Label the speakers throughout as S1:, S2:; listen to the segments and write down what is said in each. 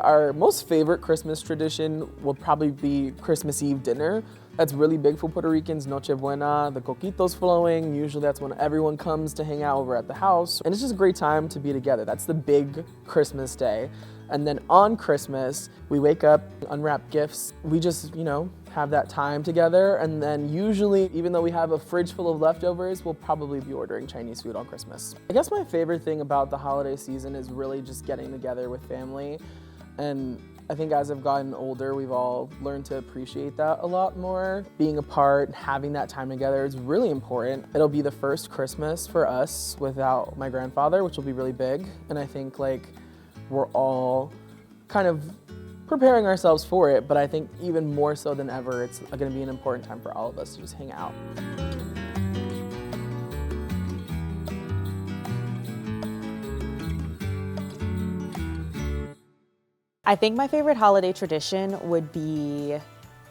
S1: our most favorite Christmas tradition will probably be Christmas Eve dinner. That's really big for Puerto Ricans, Noche Buena, the coquitos flowing. Usually that's when everyone comes to hang out over at the house. And it's just a great time to be together. That's the big Christmas day. And then on Christmas, we wake up, unwrap gifts. We just, have that time together. And then usually, even though we have a fridge full of leftovers, we'll probably be ordering Chinese food on Christmas. I guess my favorite thing about the holiday season is really just getting together with family. And I think as I've gotten older, we've all learned to appreciate that a lot more. Being apart, having that time together is really important. It'll be the first Christmas for us without my grandfather, which will be really big. And I think we're all kind of preparing ourselves for it, but I think even more so than ever, it's gonna be an important time for all of us to just hang out.
S2: I think my favorite holiday tradition would be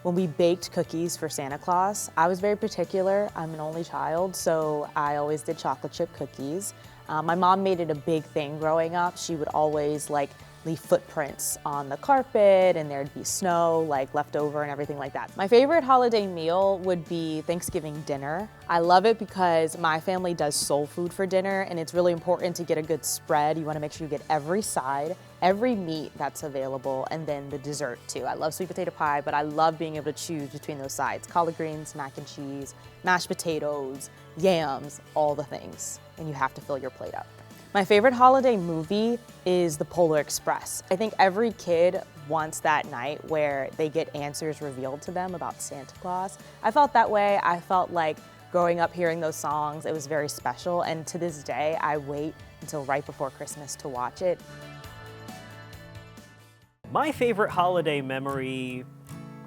S2: when we baked cookies for Santa Claus. I was very particular. I'm an only child, so I always did chocolate chip cookies. My mom made it a big thing growing up. She would always leave footprints on the carpet, and there'd be snow left over and everything like that. My favorite holiday meal would be Thanksgiving dinner. I love it because my family does soul food for dinner, and it's really important to get a good spread. You want to make sure you get every side, every meat that's available, and then the dessert too. I love sweet potato pie, but I love being able to choose between those sides. Collard greens, mac and cheese, mashed potatoes, yams, all the things, and you have to fill your plate up. My favorite holiday movie is The Polar Express. I think every kid wants that night where they get answers revealed to them about Santa Claus. I felt that way. I felt like growing up hearing those songs, it was very special, and to this day, I wait until right before Christmas to watch it.
S3: My favorite holiday memory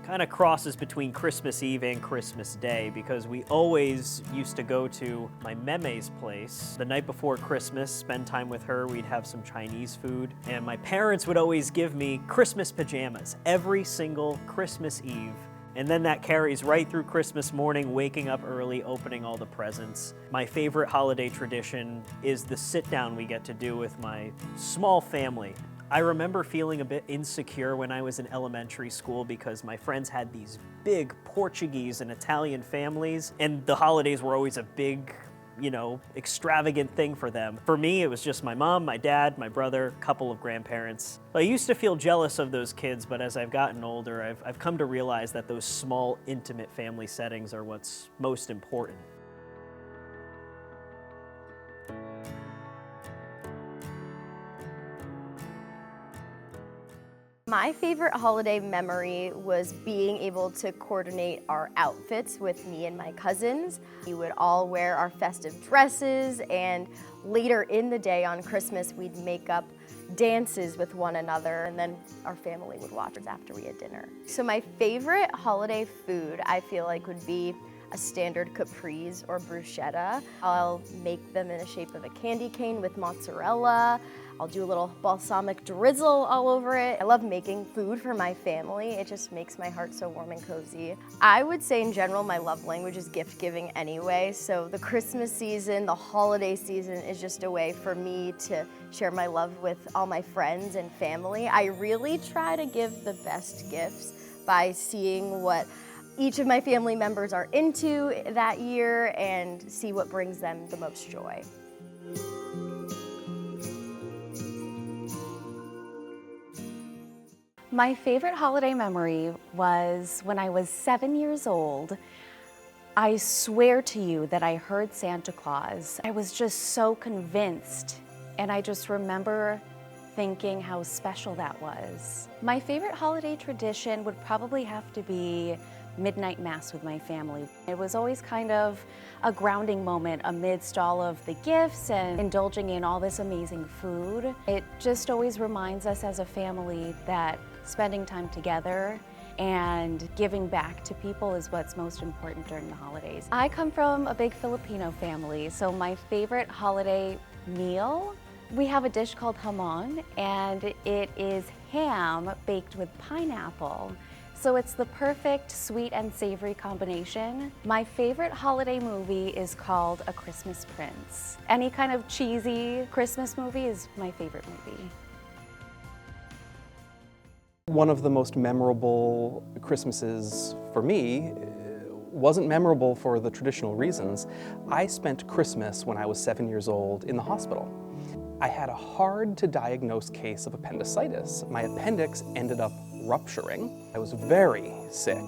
S3: kind of crosses between Christmas Eve and Christmas Day because we always used to go to my meme's place the night before Christmas, spend time with her. We'd have some Chinese food, and my parents would always give me Christmas pajamas every single Christmas Eve. And then that carries right through Christmas morning, waking up early, opening all the presents. My favorite holiday tradition is the sit down we get to do with my small family. I remember feeling a bit insecure when I was in elementary school because my friends had these big Portuguese and Italian families, and the holidays were always a big, extravagant thing for them. For me, it was just my mom, my dad, my brother, a couple of grandparents. I used to feel jealous of those kids, but as I've gotten older, I've come to realize that those small, intimate family settings are what's most important.
S4: My favorite holiday memory was being able to coordinate our outfits with me and my cousins. We would all wear our festive dresses, and later in the day on Christmas, we'd make up dances with one another, and then our family would watch us after we had dinner. So my favorite holiday food, I feel like, would be a standard caprese or bruschetta. I'll make them in the shape of a candy cane with mozzarella. I'll do a little balsamic drizzle all over it. I love making food for my family. It just makes my heart so warm and cozy. I would say in general, my love language is gift giving anyway. So the Christmas season, the holiday season is just a way for me to share my love with all my friends and family. I really try to give the best gifts by seeing what each of my family members are into that year and see what brings them the most joy.
S5: My favorite holiday memory was when I was 7 years old. I swear to you that I heard Santa Claus. I was just so convinced, and I just remember thinking how special that was. My favorite holiday tradition would probably have to be midnight mass with my family. It was always kind of a grounding moment amidst all of the gifts and indulging in all this amazing food. It just always reminds us as a family that spending time together and giving back to people is what's most important during the holidays. I come from a big Filipino family, so my favorite holiday meal, we have a dish called hamon, and it is ham baked with pineapple. So it's the perfect sweet and savory combination. My favorite holiday movie is called A Christmas Prince. Any kind of cheesy Christmas movie is my favorite movie.
S6: One of the most memorable Christmases for me wasn't memorable for the traditional reasons. I spent Christmas when I was 7 years old in the hospital. I had a hard to diagnose case of appendicitis. My appendix ended up rupturing. I was very sick,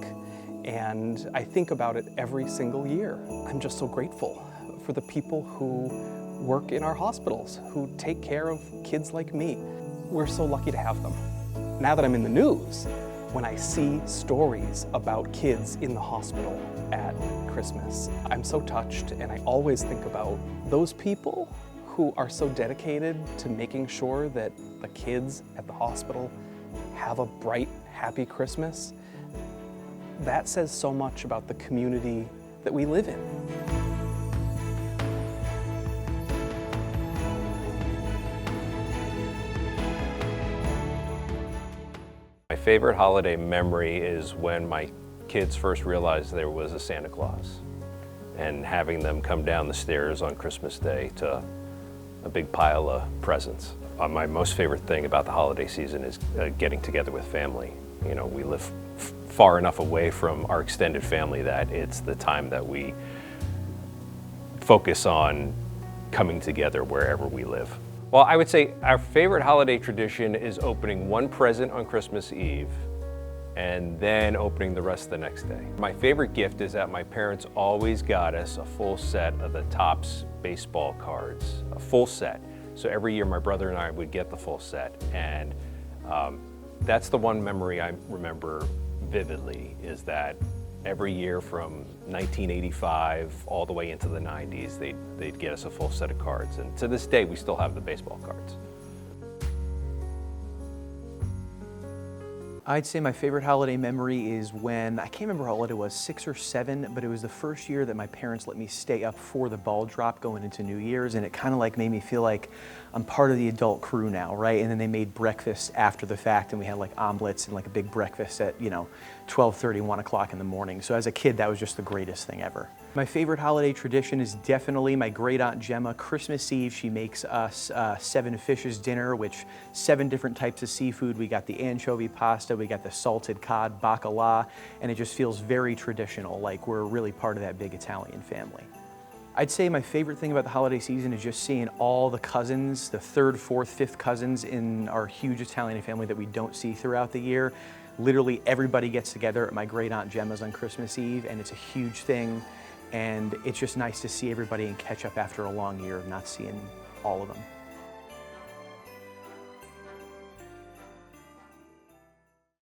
S6: and I think about it every single year. I'm just so grateful for the people who work in our hospitals, who take care of kids like me. We're so lucky to have them. Now that I'm in the news, when I see stories about kids in the hospital at Christmas, I'm so touched, and I always think about those people who are so dedicated to making sure that the kids at the hospital have a bright, happy Christmas. That says so much about the community that we live in.
S7: My favorite holiday memory is when my kids first realized there was a Santa Claus, and having them come down the stairs on Christmas Day to a big pile of presents. My most favorite thing about the holiday season is getting together with family. You know, we live far enough away from our extended family that it's the time that we focus on coming together wherever we live. Well, I would say our favorite holiday tradition is opening one present on Christmas Eve and then opening the rest the next day. My favorite gift is that my parents always got us a full set of the Topps baseball cards, a full set. So every year my brother and I would get the full set, and that's the one memory I remember vividly, is that every year from 1985 all the way into the 90s, they'd get us a full set of cards. And to this day, we still have the baseball cards.
S8: I'd say my favorite holiday memory is when, I can't remember how old I was, 6 or 7, but it was the first year that my parents let me stay up for the ball drop going into New Year's, and it kind of like made me feel like I'm part of the adult crew now, right? And then they made breakfast after the fact, and we had like omelets and like a big breakfast at, 12:30, 1 o'clock in the morning. So as a kid, that was just the greatest thing ever. My favorite holiday tradition is definitely my great aunt Gemma. Christmas Eve, she makes us 7 fishes dinner, which 7 different types of seafood. We got the anchovy pasta, we got the salted cod bacala, and it just feels very traditional, like we're really part of that big Italian family. I'd say my favorite thing about the holiday season is just seeing all the cousins, the 3rd, 4th, 5th cousins in our huge Italian family that we don't see throughout the year. Literally everybody gets together at my great aunt Gemma's on Christmas Eve, and it's a huge thing. And it's just nice to see everybody and catch up after a long year of not seeing all of them.